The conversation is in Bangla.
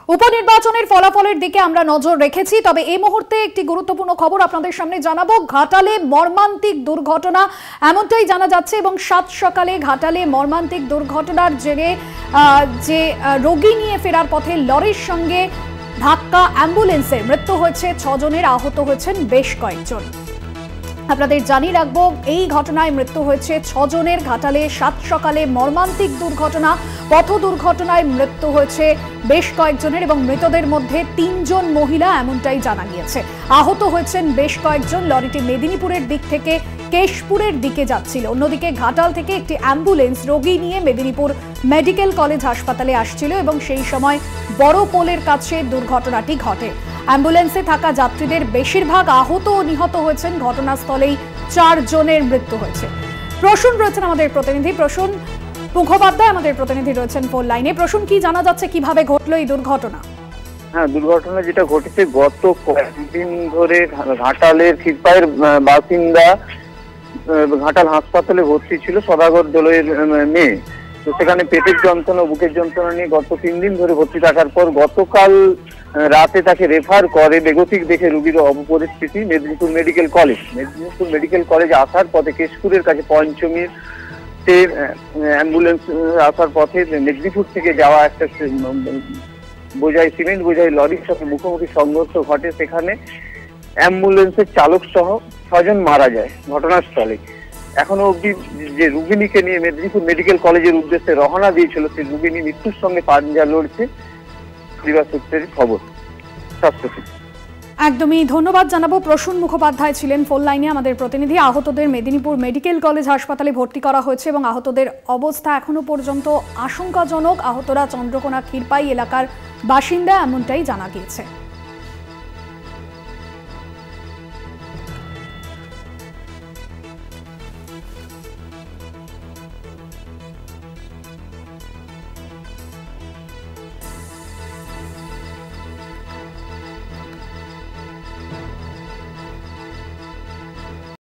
উপনির্বাচনের ফলাফলের দিকে আমরা নজর রেখেছি, তবে এই মুহূর্তে একটি গুরুত্বপূর্ণ খবর আপনাদের সামনে জানাবো। ঘাটালে মর্মান্তিক দুর্ঘটনা এমনটাই জানা যাচ্ছে এবং সাত সকালে ঘাটালে মর্মান্তিক দুর্ঘটনার জেরে যে রোগী নিয়ে ফেরার পথে লরির সঙ্গে ধাক্কা অ্যাম্বুলেন্সের মৃত্যু হয়েছে 6 জনের, আহত হয়েছেন বেশ কয়েকজন। আপনাদের জানিয়ে রাখবো, এই ঘটনায় মৃত্যু হয়েছে 6 জনের। ঘাটালে সাত সকালে মর্মান্তিক দুর্ঘটনা, পথ দুর্ঘটনায় মৃত্যু হয়েছে বেশ কয়েকজনের এবং মৃতদের মধ্যে 3 জন মহিলা এমনটাই জানা গিয়েছে। আহত হয়েছেন বেশ কয়েকজন। লরিটি মেদিনীপুরের দিক থেকে কেশপুরের দিকে যাচ্ছিল। অন্যদিকে ঘাটাল থেকে একটি অ্যাম্বুলেন্স রোগী নিয়ে মেদিনীপুর মেডিকেল কলেজ হাসপাতালে আসছিল এবং সেই সময় বড় পোলের কাছে দুর্ঘটনাটি ঘটে। অ্যাম্বুলেন্সে থাকা যাত্রীদের বেশিরভাগ আহত ও নিহত হয়েছেন। ঘটনাস্থলেই 4 জনের মৃত্যু হয়েছে। প্রসূন রয়েছেন আমাদের প্রতিনিধি, প্রসূন মুখোপাধ্যায় আমাদের প্রতিনিধি রয়েছেন ফোন লাইনে। প্রসূন, কি জানা যাচ্ছে, কিভাবে ঘটলো এই দুর্ঘটনা? হ্যাঁ, দুর্ঘটনা যেটা ঘটেছে, গত কয়েকদিন ধরে ঘাটালের ক্ষীরপাইয়ের বাসিন্দা ঘাটাল হাসপাতালে ভর্তি ছিল সদাগর দলের মেয়ে। তো সেখানে পেটের যন্ত্রণা, বুকের যন্ত্রণা নিয়ে গত 3 দিন ধরে ভর্তি থাকার পর গতকাল রাতে তাকে রেফার করে বেগতিক দেখে রোগীর অপরিস্থিতি Medinipur medical college. Medinipur medical কলেজে আসার পথে কেশপুরের কাছে পঞ্চমীর অ্যাম্বুলেন্স আসার পথে মেদিনীপুর থেকে যাওয়া একটা সিমেন্ট বোঝাই লরির সাথে মুখোমুখি সংঘর্ষ ঘটে। সেখানে অ্যাম্বুলেন্সের চালক সহ 6 জন মারা যায় ঘটনাস্থলে। এখনো অব্দি যে রুগিনীকে নিয়ে মেদিনীপুর মেডিকেল কলেজের উদ্দেশ্যে রওনা দিয়েছিল, সেই রুগিনী মৃত্যুর সঙ্গে পাঞ্জা লড়ছে, পরিবার সূত্রের খবর। একদমই ধন্যবাদ জানাবো। প্রসূন মুখোপাধ্যায় ছিলেন ফোন লাইনে আমাদের প্রতিনিধি। আহতদের মেদিনীপুর মেডিকেল কলেজ হাসপাতালে ভর্তি করা হয়েছে এবং আহতদের অবস্থা এখনো পর্যন্ত আশঙ্কাজনক। আহতরা চন্দ্রকোনা ক্ষীরপাই এলাকার বাসিন্দা এমনটাই জানা গিয়েছে।